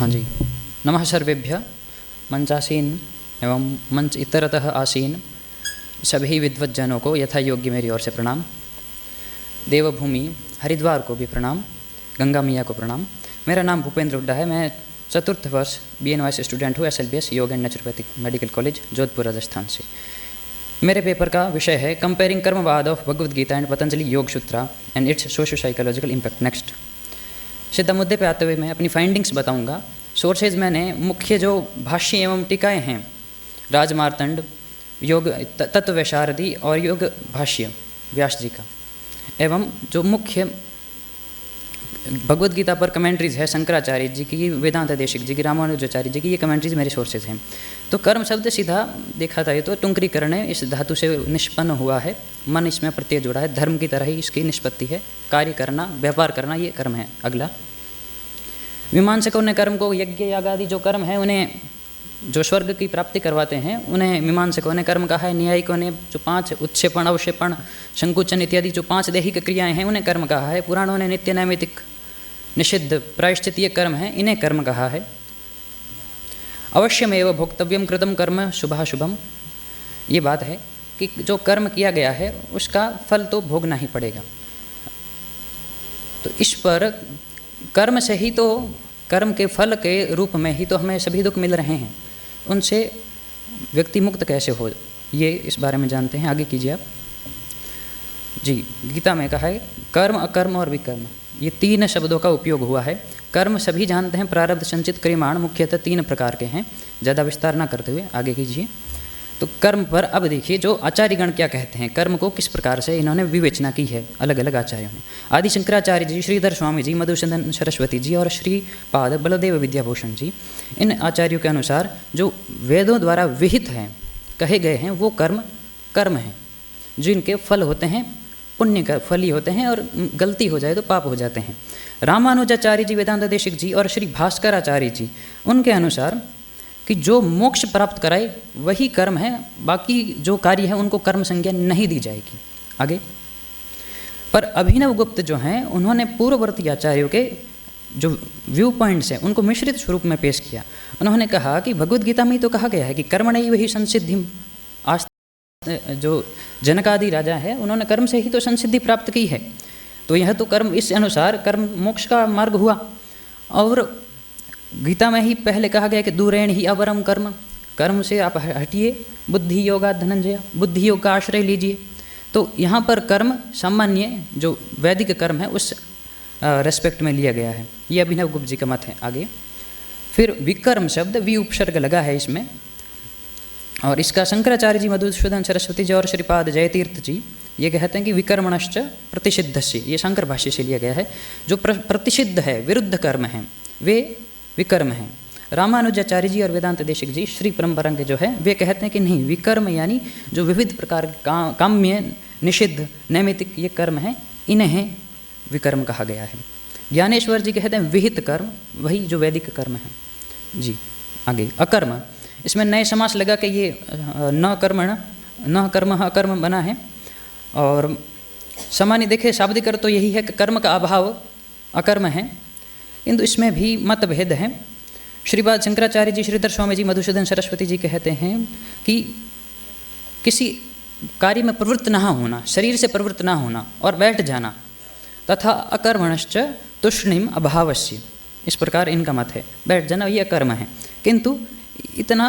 हाँ जी, नमः सर्वेभ्यः। मंचासीन एवं मंच इतरतः आसीन सभी विद्वज्जनों को यथा योग्य मेरी ओर से प्रणाम। देवभूमि हरिद्वार को भी प्रणाम, गंगा मैया को प्रणाम। मेरा नाम भूपेंद्र हुड्डा है। मैं चतुर्थ वर्ष BNYS स्टूडेंट हूँ, SLBS yoga and naturopathic medical college, Jodhpur, Rajasthan से। मेरे पेपर का विषय है comparing karmavad of Bhagavad Gita and Patanjali Yoga Sutra and its socio psychological impact. Next, सीधा मुद्दे पे आते हुए मैं अपनी फाइंडिंग्स बताऊंगा। सोर्सेज मैंने मुख्य जो भाष्य एवं टीकाएँ हैं, राजमार्तंड, योग तत्ववैशारदी और योग भाष्य व्यास जी का, एवं जो मुख्य भगवद गीता पर कमेंट्रीज है शंकराचार्य जी की, वेदांत देशिक जी की, रामानुजाचार्य जी की, ये कमेंट्रीज मेरे सोर्सेज हैं। तो कर्म शब्द सीधा देखा था ये तो टुंकरीकरण है, इस धातु से निष्पन्न हुआ है, मन इसमें प्रत्यय जुड़ा है, धर्म की तरह ही इसकी निष्पत्ति है, कार्य करना, व्यापार करना, ये कर्म है। अगला, मीमांसकों ने कर्म को यज्ञ याग आदि जो कर्म है उन्हें जो स्वर्ग की प्राप्ति करवाते हैं उन्हें मीमांसकों ने कर्म कहा है। न्यायिकों ने जो 5 उत्क्षेपण, अवक्षेपण, संकुचन इत्यादि जो 5 दैहिक क्रियाएं हैं उन्हें कर्म कहा है। पुराणों ने नित्य, नैमित्तिक, निषिद्ध, प्रायश्चित ये कर्म है, इन्हें कर्म कहा है। अवश्यमेव भोक्तव्यम कृतम कर्म शुभाशुभम, ये बात है कि जो कर्म किया गया है उसका फल तो भोगना ही पड़ेगा। तो इस पर कर्म से ही तो, कर्म के फल के रूप में ही तो हमें सभी दुख मिल रहे हैं, उनसे व्यक्ति मुक्त कैसे हो, ये इस बारे में जानते हैं। आगे कीजिए आप जी। गीता में कहा है कर्म, अकर्म और विकर्म, ये 3 शब्दों का उपयोग हुआ है। कर्म सभी जानते हैं, प्रारब्ध, संचित, क्रियमाण, मुख्यतः 3 प्रकार के हैं। ज़्यादा विस्तार ना करते हुए आगे कीजिए। तो कर्म पर अब देखिए जो आचार्यगण क्या कहते हैं, कर्म को किस प्रकार से इन्होंने विवेचना की है अलग अलग आचार्यों ने। आदि शंकराचार्य जी, श्रीधर स्वामी जी, मधुसूदन सरस्वती जी और श्रीपाद बलदेव विद्याभूषण जी, इन आचार्यों के अनुसार जो वेदों द्वारा विहित हैं, कहे गए हैं, वो कर्म हैं, जिनके फल होते हैं पुण्य का फल ही होते हैं, और गलती हो जाए तो पाप हो जाते हैं। रामानुजाचार्य जी, वेदांत देशिक जी और श्री भास्कराचार्य जी, उनके अनुसार कि जो मोक्ष प्राप्त कराए वही कर्म है, बाकी जो कार्य है उनको कर्म संज्ञा नहीं दी जाएगी। आगे, पर अभिनव गुप्त जो हैं उन्होंने पूर्ववर्ती आचार्यों के जो व्यू पॉइंट्स हैं उनको मिश्रित स्वरूप में पेश किया। उन्होंने कहा कि भगवद गीता में तो कहा गया है कि कर्मणैव हि संसिद्धिम, आज जो जनकादि राजा है उन्होंने कर्म से ही तो संसिद्धि प्राप्त की है, तो यह तो कर्म, इस अनुसार कर्म मोक्ष का मार्ग हुआ। और गीता में ही पहले कहा गया कि दूरेण ही अवरम कर्म, कर्म से आप हटिए, बुद्धि योगा धनंजय, बुद्धि योग का आश्रय लीजिए। तो यहाँ पर कर्म सामान्य जो वैदिक कर्म है उस रेस्पेक्ट में लिया गया है, ये अभिनव गुप्त जी का मत है। आगे फिर विकर्म शब्द वि उपसर्ग लगा है इसमें, और इसका शंकराचार्य जी, मधुसूदन सरस्वती जी और श्रीपाद जयतीर्थ जी ये कहते हैं कि विकर्मणश्च प्रतिषिद्धस्य, ये शंकर भाष्य से लिया गया है। जो प्रतिषिद्ध है, विरुद्ध कर्म है, वे विकर्म हैं। रामानुजाचार्य जी और वेदांत देशिक जी, श्री परंपरा के जो है, वे कहते हैं कि नहीं, विकर्म यानी जो विविध प्रकार के काम्य, निषिद्ध, नैमित्तिक ये कर्म हैं, इन्हें विकर्म कहा गया है। ज्ञानेश्वर जी कहते हैं विहित कर्म वही जो वैदिक कर्म है जी। आगे अकर्म, इसमें नए समास लगा कि ये न कर्मण, न कर्म अकर्म बना है। और सामान्य देखे शाब्दिक अर्थ तो यही है कि कर्म का अभाव अकर्म है, किंतु इसमें भी मतभेद है। श्रीपाद शंकराचार्य जी, श्रीधर स्वामी जी, मधुसूदन सरस्वती जी कहते हैं कि किसी कार्य में प्रवृत्त ना होना, शरीर से प्रवृत्त ना होना और बैठ जाना, तथा अकर्मणश्च तुष्णिम अभावस्य, इस प्रकार इनका मत है। बैठ जाना ये अकर्म है, किंतु इतना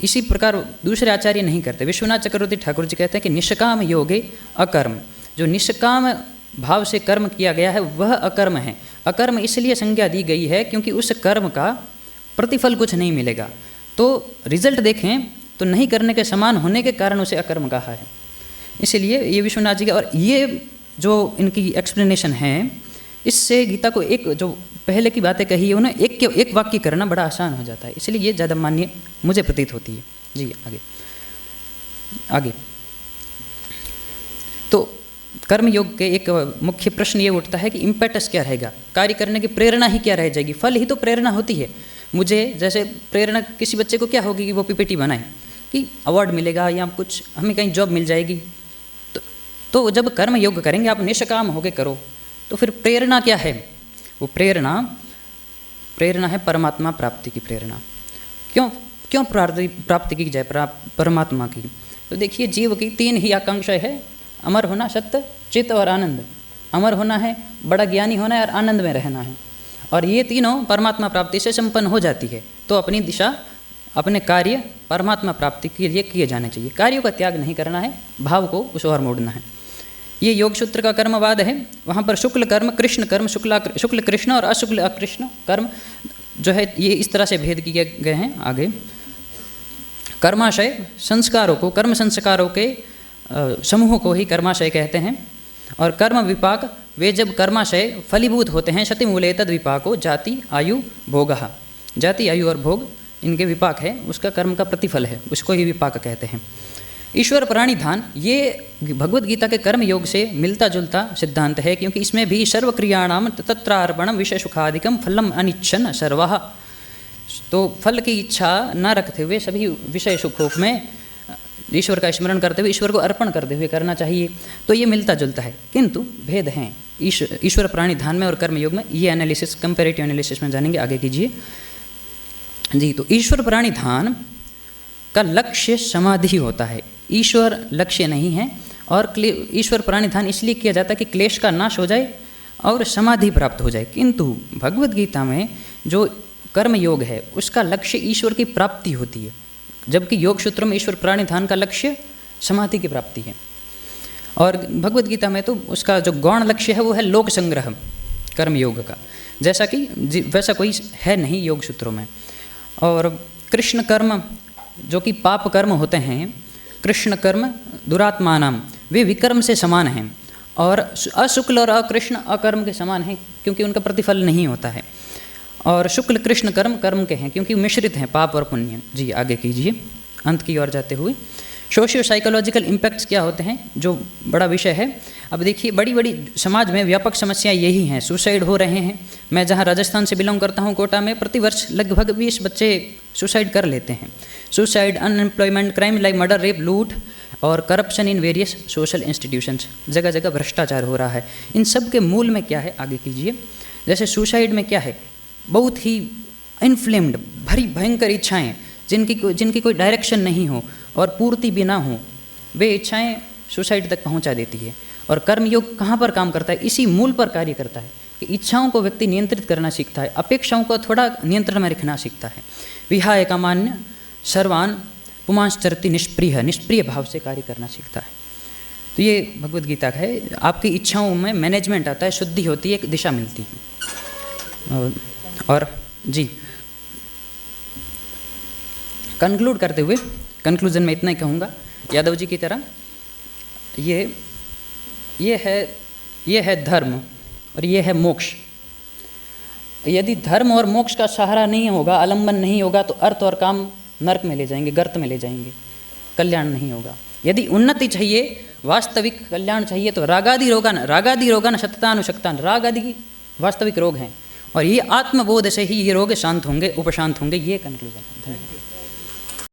इसी प्रकार दूसरे आचार्य नहीं करते। विश्वनाथ चक्रवर्ती ठाकुर जी कहते हैं कि निष्काम योगे अकर्म, जो निष्काम भाव से कर्म किया गया है वह अकर्म है। अकर्म इसलिए संज्ञा दी गई है क्योंकि उस कर्म का प्रतिफल कुछ नहीं मिलेगा, तो रिजल्ट देखें तो नहीं करने के समान होने के कारण उसे अकर्म कहा है। इसलिए ये विश्वनाथ जी का, और ये जो इनकी एक्सप्लेनेशन है, इससे गीता को एक जो पहले की बातें कही है उन्हें एक वाक्य करना बड़ा आसान हो जाता है, इसलिए ये ज़्यादा मान्य मुझे प्रतीत होती है जी। आगे तो कर्म योग के एक मुख्य प्रश्न ये उठता है कि इम्पेटस क्या रहेगा, कार्य करने की प्रेरणा ही क्या रह जाएगी। फल ही तो प्रेरणा होती है। मुझे जैसे प्रेरणा किसी बच्चे को क्या होगी कि वो PPT बनाए, कि अवार्ड मिलेगा या कुछ हमें कहीं जॉब मिल जाएगी। तो जब कर्म योग करेंगे, आप निष्काम होकर करो, तो फिर प्रेरणा क्या है? वो प्रेरणा प्रेरणा है परमात्मा प्राप्ति की प्रेरणा। क्यों प्राप्ति की जाए परमात्मा की? तो देखिए, जीव की 3 ही आकांक्षा है, अमर होना, सत्य, चित्त और आनंद। अमर होना है, बड़ा ज्ञानी होना है और आनंद में रहना है। और ये तीनों परमात्मा प्राप्ति से संपन्न हो जाती है तो अपनी दिशा, अपने कार्य परमात्मा प्राप्ति के लिए किए जाने चाहिए। कार्यों का त्याग नहीं करना है, भाव को उस ओर मोड़ना है। ये योग सूत्र का कर्मवाद है। वहाँ पर शुक्ल कर्म, कृष्ण कर्म, शुक्ल कृष्ण और अशुक्ल अकृष्ण कर्म जो है, ये इस तरह से भेद किए गए हैं। आगे कर्माशय संस्कारों को, कर्म संस्कारों के समूह को ही कर्माशय कहते हैं। और कर्म विपाक, वे जब कर्माशय फलीभूत होते हैं, शतिमूले तद विपाको जाति आयु भोगः, जाति आयु और भोग इनके विपाक है, उसका कर्म का प्रतिफल है, उसको ही विपाक कहते हैं। ईश्वर प्राणी धान, ये भगवद गीता के कर्म योग से मिलता जुलता सिद्धांत है, क्योंकि इसमें भी सर्वक्रियाणाम तत्रार्पणम विषय सुखादिकम फलम अनिच्छन सर्वः, तो फल की इच्छा न रखते हुए सभी विषय सुखों में ईश्वर का स्मरण करते हुए, ईश्वर को अर्पण करते हुए करना चाहिए। तो ये मिलता जुलता है, किंतु भेद हैं ईश्वर प्राणी ध्यान में और कर्म योग में। ये एनालिसिस, कंपेरेटिव एनालिसिस में जानेंगे, आगे कीजिए जी। तो ईश्वर प्राणी ध्यान का लक्ष्य समाधि होता है, ईश्वर लक्ष्य नहीं है। और ईश्वर प्राणी ध्यान इसलिए किया जाता है कि क्लेश का नाश हो जाए और समाधि प्राप्त हो जाए। किंतु भगवद गीता में जो कर्म योग है उसका लक्ष्य ईश्वर की प्राप्ति होती है, जबकि योग सूत्र में ईश्वर प्राणी ध्यान का लक्ष्य समाधि की प्राप्ति है। और भगवद गीता में तो उसका जो गौण लक्ष्य है वो है लोक संग्रह कर्म योग का, जैसा कि वैसा कोई है नहीं योग सूत्रों में। और कृष्ण कर्म जो कि पाप कर्म होते हैं, कृष्ण कर्म दुरात्मानाम, वे विकर्म से समान हैं। और अशुक्ल और अकृष्ण अकर्म के समान हैं, क्योंकि उनका प्रतिफल नहीं होता है। और शुक्ल कृष्ण कर्म कर्म के हैं, क्योंकि मिश्रित हैं पाप और पुण्य। जी आगे कीजिए, अंत की ओर जाते हुए। सोशियो साइकोलॉजिकल इम्पैक्ट्स क्या होते हैं, जो बड़ा विषय है। अब देखिए, बड़ी बड़ी समाज में व्यापक समस्या यही हैं, सुसाइड हो रहे हैं। मैं जहाँ राजस्थान से बिलोंग करता हूँ, कोटा में प्रतिवर्ष लगभग 20 बच्चे सुसाइड कर लेते हैं। Suicide, unemployment, crime like murder, rape, लूट और corruption in various social institutions, जगह जगह भ्रष्टाचार हो रहा है। इन सब के मूल में क्या है, आगे कीजिए। जैसे सुसाइड में क्या है, बहुत ही इन्फ्लेम्ड, भरी भयंकर इच्छाएं, जिनकी कोई डायरेक्शन नहीं हो और पूर्ति भी ना हो, वे इच्छाएं सुसाइड तक पहुंचा देती है। और कर्मयोग कहाँ पर काम करता है, इसी मूल पर कार्य करता है कि इच्छाओं को व्यक्ति नियंत्रित करना सीखता है, अपेक्षाओं को थोड़ा नियंत्रण में रखना सीखता है। विहाय कामान्य सर्वान पुमांश्चरति निष्प्रिय, निष्प्रिय भाव से कार्य करना सीखता है। तो ये भगवद गीता है। आपकी इच्छाओं में मैनेजमेंट आता है, शुद्धि होती है, एक दिशा मिलती है। और जी कंक्लूड करते हुए, कंक्लूजन में इतना ही कहूँगा, यादव जी की तरह, ये है धर्म और ये है मोक्ष। यदि धर्म और मोक्ष का सहारा नहीं होगा, आलम्बन नहीं होगा, तो अर्थ और काम नरक में ले जाएंगे, गर्त में ले जाएंगे, कल्याण नहीं होगा। यदि उन्नति चाहिए, वास्तविक कल्याण चाहिए, तो रागादि रोगान सततानुशक्तान, राग आदि वास्तविक रोग हैं, और ये आत्मबोध से ही ये रोग शांत होंगे, उपशांत होंगे। ये कंक्लूजन है। धन्यवाद।